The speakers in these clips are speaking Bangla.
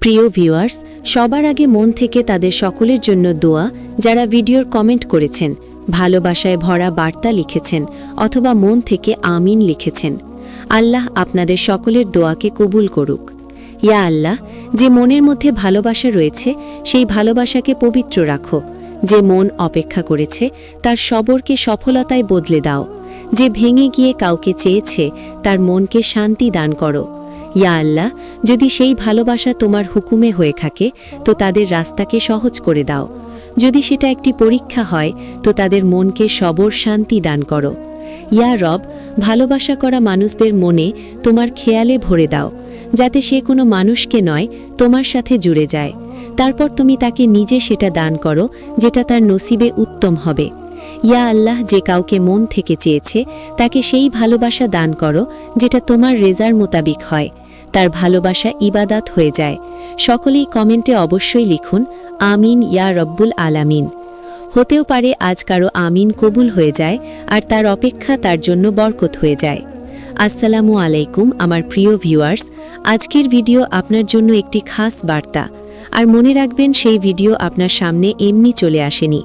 প্রিয় ভিউয়ার্স, সবার আগে মন থেকে তাদের সকলের জন্য দোয়া, যারা ভিডিওর কমেন্ট করেছেন, ভালোবাসায় ভরা বার্তা লিখেছেন অথবা মন থেকে আমিন লিখেছেন। আল্লাহ আপনাদের সকলের দোয়াকে কবুল করুক। ইয়া আল্লাহ, যে মনের মধ্যে ভালোবাসা রয়েছে সেই ভালোবাসাকে পবিত্র রাখো। যে মন অপেক্ষা করেছে তার সবরকে সফলতায় বদলে দাও। যে ভেঙে গিয়ে কাউকে চেয়েছে তার মনকে শান্তি দান করো। ইয়া আল্লাহ, যদি সেই ভালোবাসা তোমার হুকুমে হয়ে থাকে তো তাদের রাস্তাকে সহজ করে দাও। যদি সেটা একটি পরীক্ষা হয় তো তাদের মনকে সবর শান্তি দান করো। ইয়া রব, ভালোবাসা করা মানুষদের মনে তোমার খেয়ালে ভরে দাও, যাতে সে কোনো মানুষকে নয় তোমার সাথে জুড়ে যায়। তারপর তুমি তাকে নিজে সেটা দান করো যেটা তার নসিবে উত্তম হবে। ইয়া আল্লাহ, যে কাউকে মন থেকে চেয়েছে তাকে সেই ভালোবাসা দান করো যেটা তোমার রেজার মোতাবিক হয়, তার ভালোবাসা ইবাদাত হয়ে যায়। সকলেই কমেন্টে অবশ্যই লিখুন আমিন ইয়া রব্বুল আলামিন। হতেও পারে আজ কারো আমিন কবুল হয়ে যায় আর তার অপেক্ষা তার জন্য বরকত হয়ে যায়। আসসালামু আলাইকুম আমার প্রিয় ভিউয়ার্স, আজকের ভিডিও আপনার জন্য একটি খাস বার্তা। আর মনে রাখবেন, সেই ভিডিও আপনার সামনে এমনি চলে আসেনি।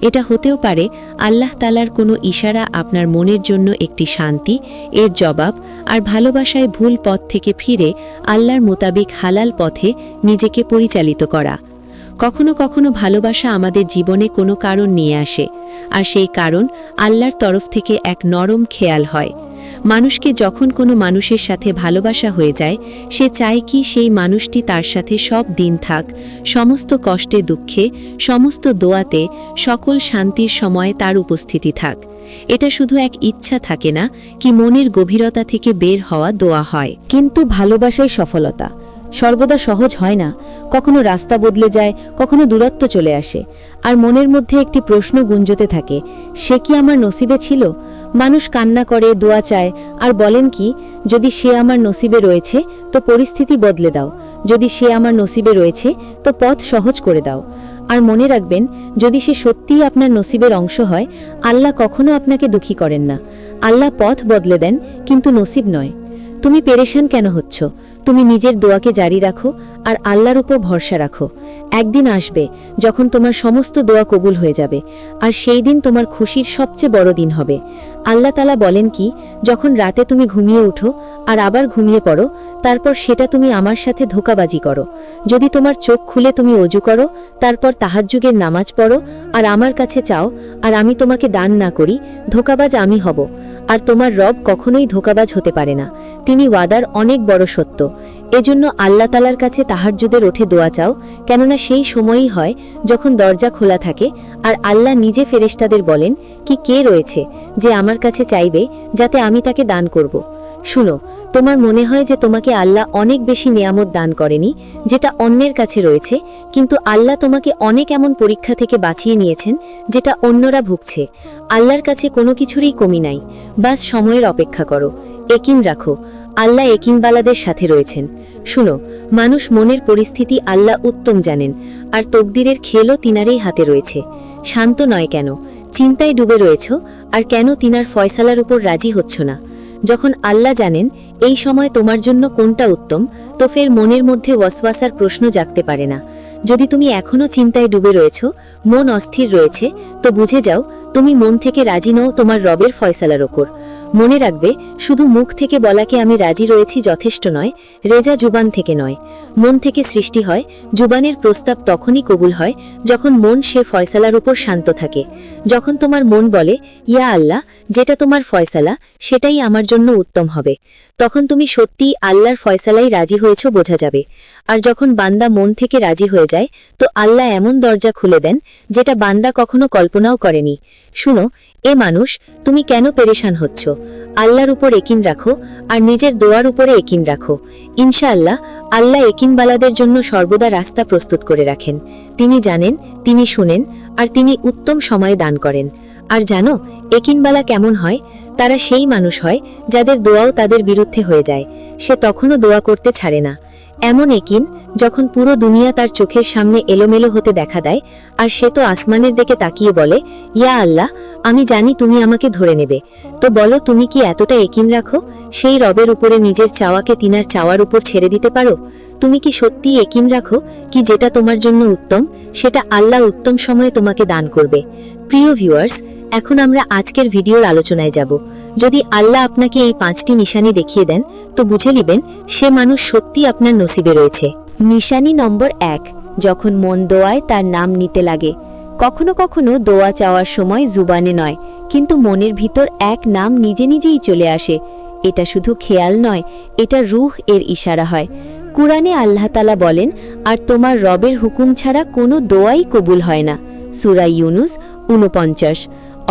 এটা হতেও পারে আল্লাহ তাআলার কোনো ইশারা, আপনার মনের জন্য একটি শান্তি, এর জবাব, আর ভালোবাসায় ভুল পথ থেকে ফিরে আল্লাহর মোতাবিক হালাল পথে নিজেকে পরিচালিত করা। কখনো কখনো ভালোবাসা আমাদের জীবনে কোনো কারণ নিয়ে আসে, আর সেই কারণ আল্লাহর তরফ থেকে এক নরম খেয়াল হয়। মানুষকে যখন কোনো মানুষের সাথে ভালোবাসা হয়ে যায়, সে চায় কি সেই মানুষটি তার সাথে সব দিন থাক, সমস্ত কষ্টে দুঃখে, সমস্ত দোয়াতে, সকল শান্তির সময় তার উপস্থিতি থাক। এটা শুধু এক ইচ্ছা থাকে না, কি মনের গভীরতা থেকে বের হওয়া দোয়া হয়। কিন্তু ভালোবাসায় সফলতা সর্বদা সহজ হয় না। কখনো রাস্তা বদলে যায়, কখনো দূরত্ব চলে আসে, আর মনের মধ্যে একটি প্রশ্ন গুঞ্জতে থাকে, সে কি আমার নসিবে ছিল? মানুষ কান্না করে, দোয়া চায়, আর বলেন কি, যদি সে আমার নসিবে রয়েছে তো পরিস্থিতি বদলে দাও, যদি সে আমার নসিবে রয়েছে তো পথ সহজ করে দাও। আর মনে রাখবেন, যদি সে সত্যিই আপনার নসিবের অংশ হয়, আল্লাহ কখনো আপনাকে দুঃখী করেন না। আল্লাহ পথ বদলে দেন, কিন্তু নসিব নয়। তুমি পেরেশান কেন হচ্ছ? তুমি নিজের দোয়াকে জারি রাখো আর আল্লাহর উপর ভরসা রাখো। একদিন আসবে যখন তোমার সমস্ত দোয়া কবুল হয়ে যাবে, আর সেই দিন তোমার খুশির সবচেয়ে বড় দিন হবে। আল্লাহ তাআলা বলেন কি, যখন রাতে তুমি ঘুমিয়ে উঠো আর আবার ঘুমিয়ে পড়ো, তারপর সেটা তুমি আমার সাথে ধোঁকাবাজি করো। যদি তোমার চোখ খুলে তুমি অজু করো, তারপর তাহাজ্জুদের নামাজ পড়ো আর আমার কাছে চাও, আর আমি তোমাকে দান না করি, ধোঁকাবাজ আমি হব। আর তোমার রব কখনোই ধোঁকাবাজ হতে পারে না। তিনি ওয়াদার অনেক বড় সত্য। এজন্য আল্লাহ তাআলার কাছে তাহাজ্জুদের ওঠে দোয়া চাও, কেননা সেই সময়ই হয় যখন দরজা খোলা থাকে আর আল্লাহ নিজে ফেরেশতাদের বলেন কি, কে রয়েছে যে আমার কাছে চাইবে যাতে আমি তাকে দান করব। শুনো, তোমার মনে হয় যে তোমাকে আল্লাহ অনেক বেশি নিয়ামত দান করেনি যেটা অন্যের কাছে রয়েছে, কিন্তু আল্লাহ তোমাকে অনেক এমন পরীক্ষা থেকে বাঁচিয়ে নিয়েছেন যেটা অন্যরা ভুগছে। আল্লাহর কাছে কোনো কিছুরই কমি নাই, বাস সময়ের অপেক্ষা করো। একিন রাখো, আল্লাহ একিনবালাদের সাথে রয়েছেন। শুনো, মানুষ মনের পরিস্থিতি আল্লাহ উত্তম জানেন, আর তকদিরের খেলও তিনারই হাতে রয়েছে। শান্ত নয় কেন? চিন্তায় ডুবে রয়েছ, আর কেন তিনার ফয়সালার উপর রাজি হচ্ছ না? যখন আল্লাহ জানেন এই সময় তোমার জন্য কোনটা উত্তম, তো ফের মনের মধ্যে ওয়াসওয়াসার প্রশ্ন জাগতে পারে না। যদি তুমি এখনো চিন্তায় ডুবে রয়েছ, মন অস্থির রয়েছে, তো বুঝে যাও তুমি মন থেকে রাজি নও তোমার রবের ফয়সালার ওপর। মনে রাখবে, শুধু মুখ থেকে বলাকে আমি রাজি রয়েছি যথেষ্ট নয়, রেজা জুবান থেকে নয়, মন থেকে সৃষ্টি হয়। জুবানের প্রস্তাব তখনই কবুল হয় যখন মন সে ফয়সালার উপর শান্ত থাকে। যখন তোমার মন বলে, ইয়া আল্লাহ, যেটা তোমার ফয়সালা সেটাই আমার জন্য উত্তম হবে, তখন তুমি সত্যিই আল্লাহর ফয়সালাই রাজি হয়েছ বোঝা যাবে। আর যখন বান্দা মন থেকে রাজি হয়ে যায়, তো আল্লাহ এমন দরজা খুলে দেন যেটা বান্দা কখনো কল্পনাও করেনি। শুনো, এ মানুষ, তুমি কেন পেরেশান হচ্ছ? আল্লাহর উপর একিন রাখো আর নিজের দোয়ার উপরে একিন রাখো। ইনশাআল্লাহ আল্লাহ একিনবালাদের জন্য সর্বদা রাস্তা প্রস্তুত করে রাখেন। তিনি জানেন, তিনি শুনেন, আর তিনি উত্তম সময় দান করেন। আর জানো একিনবালা কেমন হয়? তারা সেই মানুষ হয় যাদের দোয়াও তাদের বিরুদ্ধে হয়ে যায়, সে তখনও দোয়া করতে ছাড়ে না। এমন একিন যখন পুরো দুনিয়া তার চোখের সামনে এলোমেলো হতে দেখা দেয়, আর সে তো আসমানের দিকে তাকিয়ে বলে, ইয়া আল্লাহ, আমি জানি তুমি আমাকে ধরে নেবে। তো বলো, তুমি কি এতটা একিন রাখো সেই রবের উপরে নিজের চাওয়াকে তিনার চাওয়ার উপর ছেড়ে দিতে পারো? তুমি কি সত্যিই একিন রাখো কি যেটা তোমার জন্য উত্তম সেটা আল্লাহ উত্তম সময়ে তোমাকে দান করবে? প্রিয় ভিউয়ার্স, এখন আমরা আজকের ভিডিওর আলোচনায় যাব। যদি আল্লাহ আপনাকে এই 5টি নিশানি দেখিয়ে দেন তো বুঝে নেবেন সে মানুষ সত্যি আপনার নসিবে রয়েছে। নিশানি নম্বর 1, যখন মন দোয়ায় তার নাম নিতে লাগে। কখনো কখনো দোয়া চাওয়ার সময় জুবানে নয়, কিন্তু মনের ভিতর এক নাম নিজে নিজেই চলে আসে। এটা শুধু খেয়াল নয়, এটা রূহ এর ইশারা হয়। কুরআনে আল্লাহ তাআলা বলেন, আর তোমার রবের হুকুম ছাড়া কোনো দোয়াই কবুল হয় না। সূরা ইউনুস 49।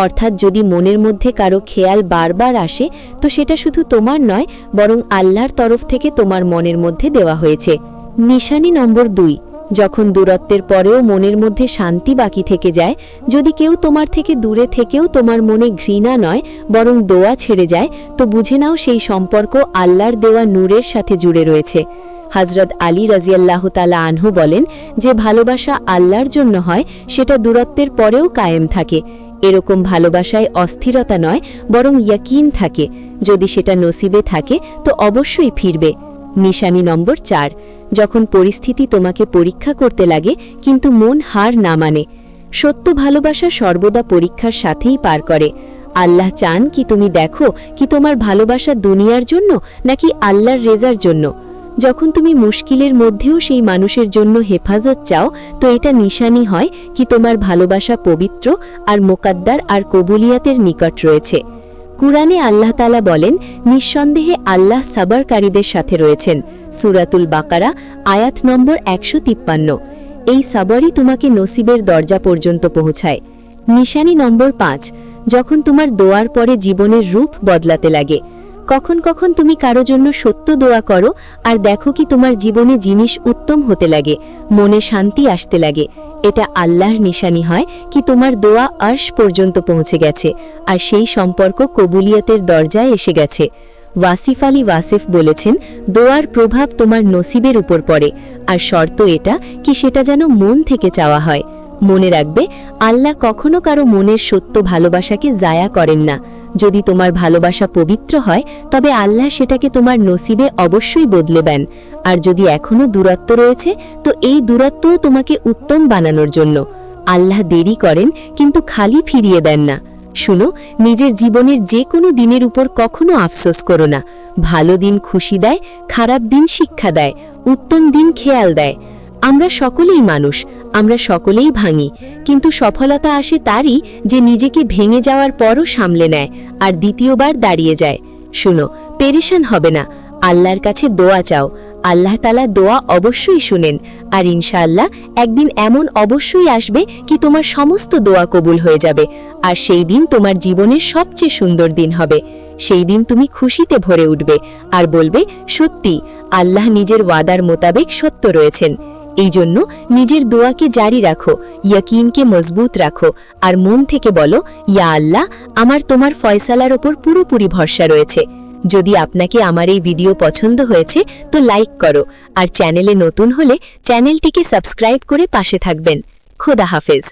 অর্থাৎ যদি মনের মধ্যে কারো খেয়াল বারবার আসে তো সেটা শুধু তোমার নয়, বরং আল্লাহর তরফ থেকে তোমার মনের মধ্যে দেওয়া হয়েছে। নিশানি নম্বর 2, যখন দূরত্বের পরেও মনের মধ্যে শান্তি বাকি থেকে যায়। যদি কেউ তোমার থেকে দূরে থেকেও তোমার মনে ঘৃণা নয় বরং দোয়া ছেড়ে যায়, তো বুঝে নাও সেই সম্পর্ক আল্লাহর দেওয়া নূরের সাথে জুড়ে রয়েছে। হযরত আলী রাদিয়াল্লাহু তাআলা আনহু বলেন, যে ভালোবাসা আল্লাহর জন্য হয় সেটা দূরত্বের পরেও কায়েম থাকে। এরকম ভালোবাসায় অস্থিরতা নয় বরং ইয়াকিন থাকে। যদি সেটা নসিবে থাকে তো অবশ্যই ফিরবে। নিশানি নম্বর 4, যখন পরিস্থিতি তোমাকে পরীক্ষা করতে লাগে কিন্তু মন হার না মানে। সত্য ভালোবাসা সর্বদা পরীক্ষার সাথেই পার করে। আল্লাহ চান কি তুমি দেখো কি তোমার ভালোবাসা দুনিয়ার জন্য নাকি আল্লাহর রেজার জন্য। যখন তুমি মুশকিলের মধ্যেও সেই মানুষের জন্য হেফাজত চাও তো এটা নিশানি হয় কি তোমার ভালোবাসা পবিত্র আর মোকাদ্দার আর কবুলিয়াতের নিকট রয়েছে। কুরআনে আল্লাহ তাআলা বলেন, নিঃসন্দেহে আল্লাহ সাবরকারীদের সাথে রয়েছেন। সূরাতুল বাকারা আয়াত নম্বর 153। এই সাবরই তোমাকে নসিবের দরজা পর্যন্ত পৌঁছায়। নিশানি নম্বর 5, যখন তোমার দোয়ার পরে জীবনের রূপ বদলাতে লাগে। কখন কখন তুমি কারো জন্য সত্য দোয়া করো আর দেখো কি তোমার জীবনে জিনিস উত্তম হতে লাগে, মনে শান্তি আসতে লাগে। এটা আল্লাহর নিশানি হয় কি তোমার দোয়া আরশ পর্যন্ত পৌঁছে গেছে আর সেই সম্পর্ক কবুলিয়তের দরজায় এসে গেছে। ওয়াসিফ আলী ওয়াসিফ বলেছেন, দোয়ার প্রভাব তোমার নসিবের উপর পড়ে, আর শর্ত এটা কি সেটা যেন মন থেকে চাওয়া হয়। মনে রাখবে, আল্লাহ কখনো কারো মনের সত্য ভালোবাসাকে জায়া করেন না। যদি তোমার ভালোবাসা পবিত্র হয় তবে আল্লাহ সেটাকে তোমার নসিবে অবশ্যই বদলেবেন। আর যদি এখনো দূরত্ব রয়েছে তো এই দূরত্বও তোমাকে উত্তম বানানোর জন্য। আল্লাহ দেরি করেন কিন্তু খালি ফিরিয়ে দেন না। শুনো, নিজের জীবনের যে কোনো দিনের উপর কখনো আফসোস করো না। ভালো দিন খুশি দেয়, খারাপ দিন শিক্ষা দেয়, উত্তম দিন খেয়াল দেয়। আমরা সকলেই মানুষ, আমরা সকলেই ভাঙি, কিন্তু সফলতা আসে তারই যে নিজেকে ভেঙে যাওয়ার পরও সামলে নেয় আর দ্বিতীয়বার দাঁড়িয়ে যায়। শুনো, পেরেশান হবে না, আল্লাহর কাছে দোয়া চাও। আল্লাহ তাআলা দোয়া অবশ্যই শুনেন, আর ইনশাআল্লাহ একদিন এমন অবশ্যই আসবে কি তোমার সমস্ত দোয়া কবুল হয়ে যাবে। আর সেই দিন তোমার জীবনের সবচেয়ে সুন্দর দিন হবে। সেই দিন তুমি খুশিতে ভরে উঠবে আর বলবে, সত্যি আল্লাহ নিজের ওয়াদার মোতাবেক সত্য রয়েছেন। এই জন্য নিজের দোয়াকে জারি রাখো, ইয়াকিনকে মজবুত রাখো, আর মন থেকে বলো, ইয়া আল্লাহ, আমার তোমার ফয়সালার ওপর পুরোপুরি ভরসা রয়েছে। যদি আপনাকে আমার এই ভিডিও পছন্দ হয়েছে তো লাইক করো, আর চ্যানেলে নতুন হলে চ্যানেলটিকে সাবস্ক্রাইব করে পাশে থাকবেন। খোদা হাফেজ।